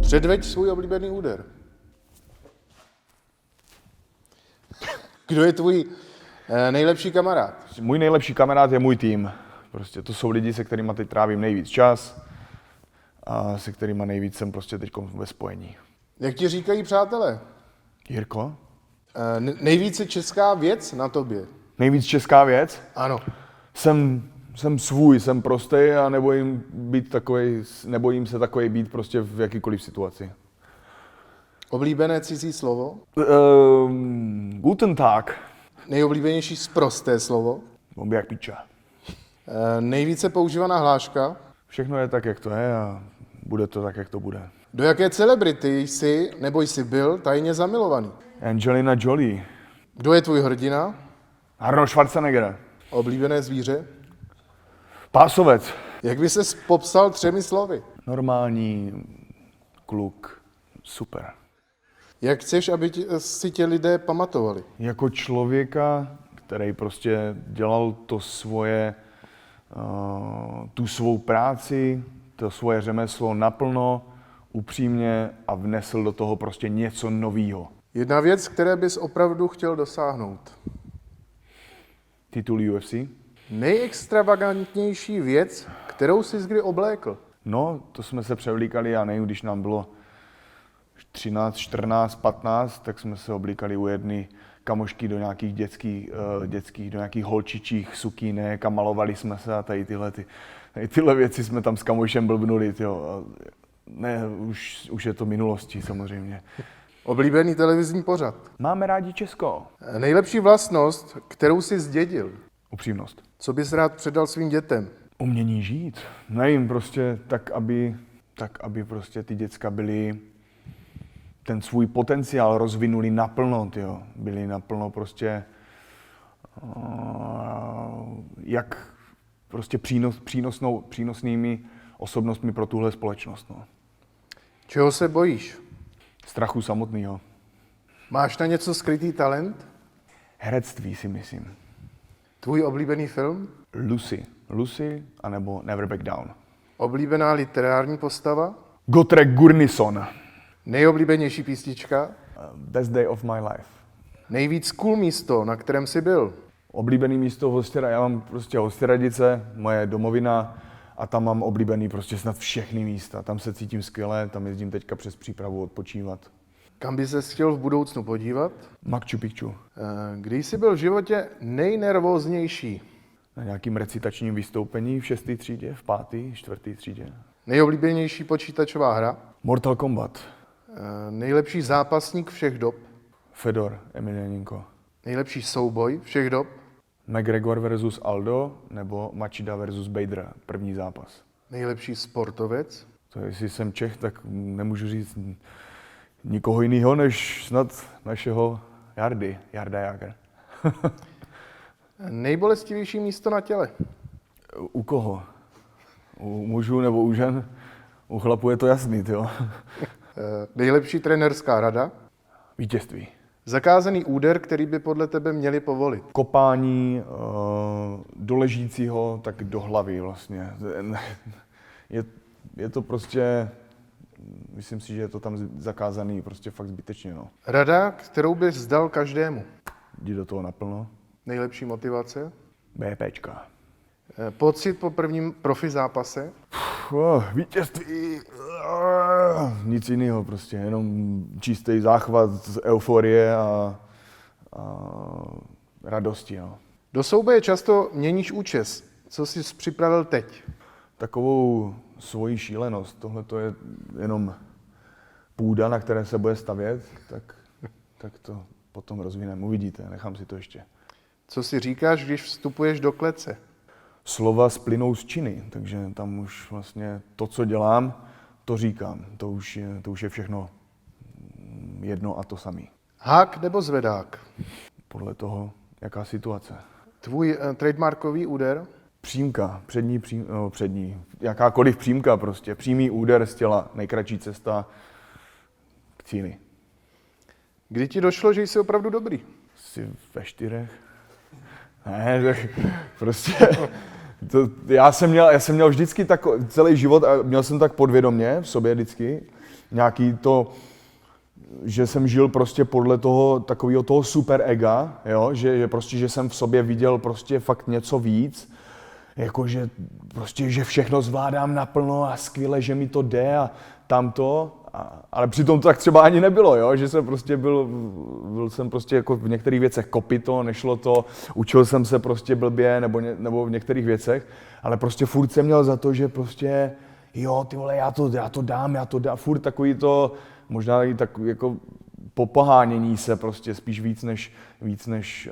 Předveď svůj oblíbený úder. Kdo je tvůj nejlepší kamarád? Můj nejlepší kamarád je můj tým. Prostě to jsou lidi, se kterými teď trávím nejvíc čas a se kterými nejvíc jsem prostě teď ve spojení. Jak ti říkají přátelé? Jirko? Nejvíce česká věc na tobě. Nejvíc česká věc? Ano. Jsem svůj, jsem prostej a nebojím se takovej být prostě v jakýkoliv situaci. Oblíbené cizí slovo? Guten Tag. Nejoblíbenější sprosté slovo? Bomby jak piča. Nejvíce používaná hláška? Všechno je tak, jak to je a bude to tak, jak to bude. Do jaké celebrity jsi nebo jsi byl tajně zamilovaný? Angelina Jolie. Kdo je tvůj hrdina? Arnold Schwarzenegger. Oblíbené zvíře? Pásovec. Jak by ses popsal 3 slovy? Normální kluk. Super. Jak chceš, aby si tě lidé pamatovali? Jako člověka, který prostě dělal to svoje, tu svou práci, to svoje řemeslo naplno, upřímně a vnesl do toho prostě něco novýho. Jedna věc, které bys opravdu chtěl dosáhnout. Titul UFC? Nejextravagantnější věc, kterou jsi kdy oblékl? No, to jsme se převlíkali, já nevím, když nám bylo 13, 14, 15, tak jsme se oblíkali u jedné kamošky do nějakých dětských, do nějakých holčičích sukínek a malovali jsme se a tady tyhle věci jsme tam s kamošem blbnuli, tyjo. Ne, už je to minulostí samozřejmě. Oblíbený televizní pořad. Máme rádi Česko. Nejlepší vlastnost, kterou jsi zdědil. Upřímnost. Co bys rád předal svým dětem? Umění žít. Nevím, prostě tak, aby prostě ty děcka byly ten svůj potenciál rozvinuli naplno, tyjo. Byli naplno prostě jak prostě přínosnými osobnostmi pro tuhle společnost. No. Čeho se bojíš? Strachu samotného. Máš na něco skrytý talent? Herectví si myslím. Tvůj oblíbený film? Lucy anebo Never Back Down. Oblíbená literární postava? Gotrek Gurnisson. Nejoblíbenější písnička? Best Day of My Life. Nejvíc cool místo, na kterém jsi byl? Oblíbený místo já mám prostě Hostěradice, moje domovina a tam mám oblíbený prostě snad všechny místa. Tam se cítím skvěle, tam jezdím teďka přes přípravu odpočívat. Kam by ses chtěl v budoucnu podívat? Machu Picchu. Kdy jsi byl v životě nejnervóznější? Na nějakým recitačním vystoupení v 6. třídě, v 5., 4. třídě. Nejoblíbenější počítačová hra? Mortal Kombat. Nejlepší zápasník všech dob? Fedor Emelianenko. Nejlepší souboj všech dob? McGregor versus Aldo nebo Machida versus Bader, první zápas. Nejlepší sportovec? To jestli jsem Čech, tak nemůžu říct nikoho jiného, než snad našeho Jarda Jágr. Nejbolestivější místo na těle? U koho? U mužů nebo u žen? U chlapů je to jasný, jo. Nejlepší trenérská rada? Vítězství. Zakázaný úder, který by podle tebe měli povolit? Kopání do ležícího, tak do hlavy vlastně. Je to prostě, myslím si, že je to tam zakázaný prostě fakt zbytečně. No. Rada, kterou bys dal každému? Jdi do toho naplno. Nejlepší motivace? BPčka. Pocit po prvním profi zápase? Vítězství. Nic jiného prostě, jenom čistý záchvat z euforie a radosti. No. Do souboje často měníš účes. Co jsi připravil teď? Takovou svoji šílenost. Tohle to je jenom půda, na které se bude stavět, tak to potom rozvineme. Uvidíte, nechám si to ještě. Co si říkáš, když vstupuješ do klece? Slova splynou z činy, takže tam už vlastně to, co dělám, to říkám. To už je všechno jedno a to samý. Hák nebo zvedák? Podle toho, jaká situace. Tvůj trademarkový úder? Přímka, přední, jakákoliv přímka prostě. Přímý úder z těla, nejkratší cesta k cíli. Kdy ti došlo, že jsi opravdu dobrý? Jsi ve 4. Ne, tak prostě... Já jsem měl vždycky celý život a měl jsem tak podvědomě v sobě vždycky, nějaký to, že jsem žil prostě podle toho takového toho super ega, jo? Že prostě, že jsem v sobě viděl prostě fakt něco víc, jakože prostě, že všechno zvládám naplno a skvěle, že mi to jde a tamto, ale přitom to tak třeba ani nebylo, jo? Že jsem prostě byl jsem prostě jako v některých věcech kopyto, nešlo to, učil jsem se prostě blbě nebo v některých věcech, ale prostě furt jsem měl za to, že prostě jo, ty vole, já to dám, furt takový to, možná i tak jako popohánění se prostě spíš víc než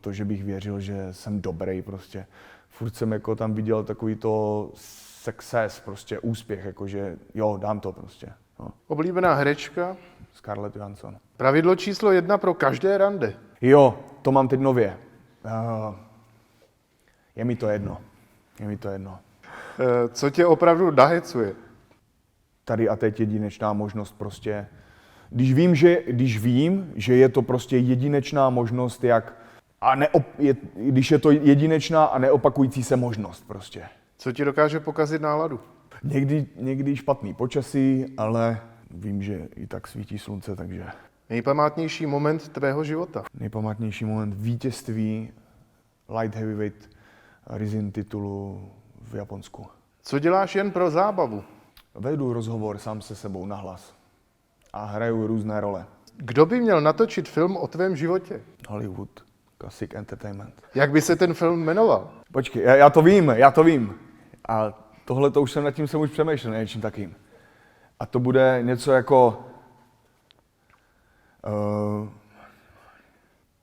to, že bych věřil, že jsem dobrý prostě. Furt jsem jako tam viděl takový to success, prostě úspěch, jakože jo, dám to prostě. No. Oblíbená herečka? Scarlett Johansson. Pravidlo číslo 1 pro každé rande. Jo, to mám teď nově. Je mi to jedno. Co tě opravdu nahecuje? Tady a teď jedinečná možnost prostě. Když vím, že je to prostě jedinečná možnost, když je to jedinečná a neopakující se možnost prostě. Co ti dokáže pokazit náladu? Někdy špatný počasí, ale vím, že i tak svítí slunce, takže... Nejpamátnější moment tvého života? Nejpamátnější moment vítězství light heavyweight Rizin titulu v Japonsku. Co děláš jen pro zábavu? Vedu rozhovor sám se sebou nahlas a hraju různé role. Kdo by měl natočit film o tvém životě? Hollywood, Classic Entertainment. Jak by se ten film jmenoval? Počkej, já to vím. A tohle to už jsem nad tím už přemýšlel, něčím takým. A to bude něco jako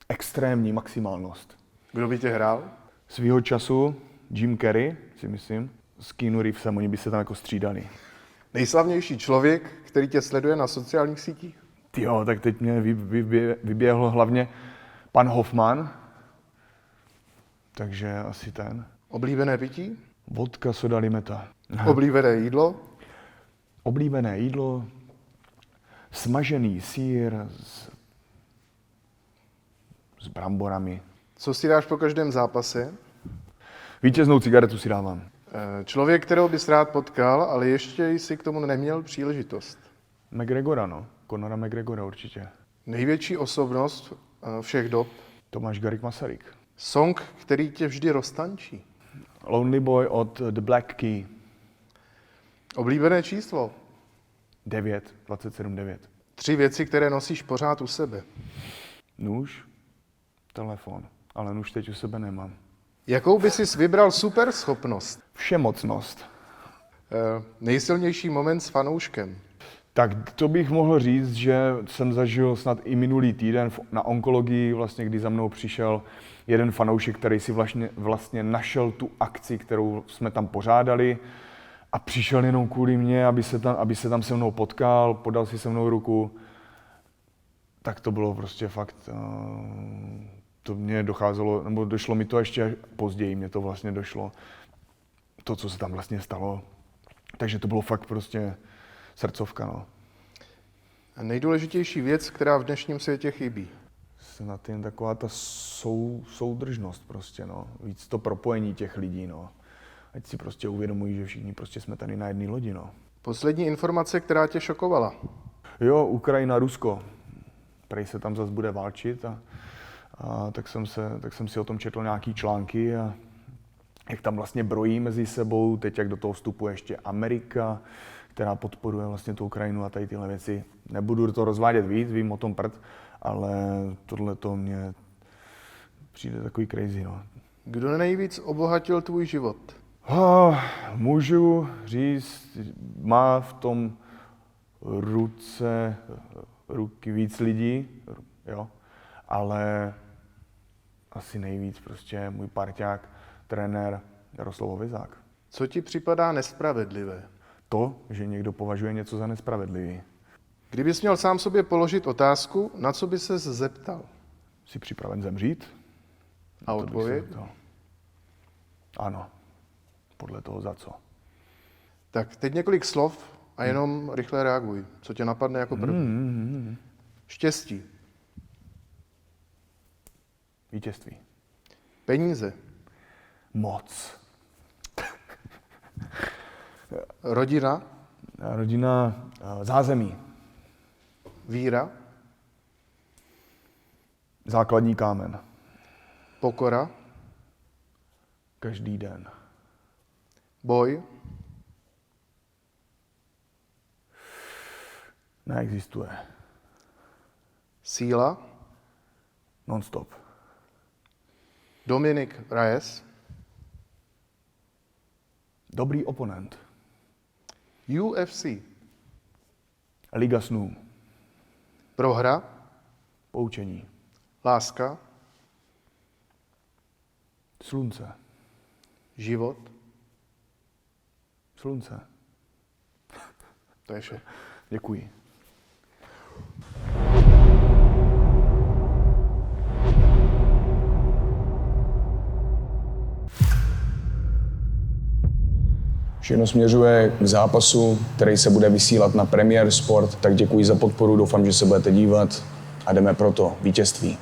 extrémní maximálnost. Kdo by tě hrál? Svýho času Jim Carrey, si myslím, s Keanu Reevesem, oni by se tam jako střídali. Nejslavnější člověk, který tě sleduje na sociálních sítích? Jo, tak teď mě vyběhl hlavně pan Hoffman, takže asi ten. Oblíbené pití? Vodka, soda, limeta. Oblíbené jídlo? Oblíbené jídlo, smažený sýr s bramborami. Co si dáš po každém zápase? Vítěznou cigaretu si dávám. Člověk, kterého bys rád potkal, ale ještě jsi k tomu neměl příležitost. McGregora, no. Conora McGregora určitě. Největší osobnost všech dob? Tomáš Garrigue Masaryk. Song, který tě vždy roztančí? Lonely Boy od The Black Key. Oblíbené číslo? 27 9. 3 věci, které nosíš pořád u sebe. Nůž, telefon, ale nůž teď u sebe nemám. Jakou by si vybral superschopnost? Všemocnost. Nejsilnější moment s fanouškem? Tak to bych mohl říct, že jsem zažil snad i minulý týden na onkologii, vlastně, kdy za mnou přišel jeden fanoušek, který si vlastně našel tu akci, kterou jsme tam pořádali a přišel jenom kvůli mě, aby se tam se mnou potkal, podal si se mnou ruku. Tak to bylo prostě fakt, to mě docházelo, nebo došlo mi to ještě později, mě to vlastně došlo, to, co se tam vlastně stalo. Takže to bylo fakt prostě srdcovka, no. A nejdůležitější věc, která v dnešním světě chybí? Snad jen taková ta soudržnost prostě, no. Víc to propojení těch lidí, no. Ať si prostě uvědomují, že všichni prostě jsme tady na jedné lodi, no. Poslední informace, která tě šokovala? Jo, Ukrajina, Rusko. Prej se tam zase bude válčit a tak jsem si o tom četl nějaký články a jak tam vlastně brojí mezi sebou, teď jak do toho vstupuje ještě Amerika, která podporuje vlastně tu Ukrajinu a tady tyhle věci. Nebudu to rozvádět víc, vím o tom prd, ale tohle to mně přijde takový crazy, no. Kdo nejvíc obohatil tvůj život? Můžu říct, má v tom ruky víc lidí, jo, ale asi nejvíc prostě můj parťák, trenér Jaroslav Vizák. Co ti připadá nespravedlivé? To, že někdo považuje něco za nespravedlivý. Kdybys měl sám sobě položit otázku, na co by ses zeptal? Jsi připraven zemřít? A odpověď? Ano. Podle toho za co. Tak teď několik slov a jenom rychle reaguj. Co tě napadne jako první? Štěstí. Vítězství. Peníze. Moc. Rodina. Rodina zázemí. Víra, Základní kámen. pokora, Každý den. boj, Neexistuje. síla, Non-stop. Dominik Reyes, Dobrý oponent. UFC, Liga snů. prohra, Poučení. láska, Slunce. život, Slunce. to je vše. Děkuji. Všechno směřuje k zápasu, který se bude vysílat na Premier Sport, tak děkuji za podporu, doufám, že se budete dívat a jdeme pro to vítězství.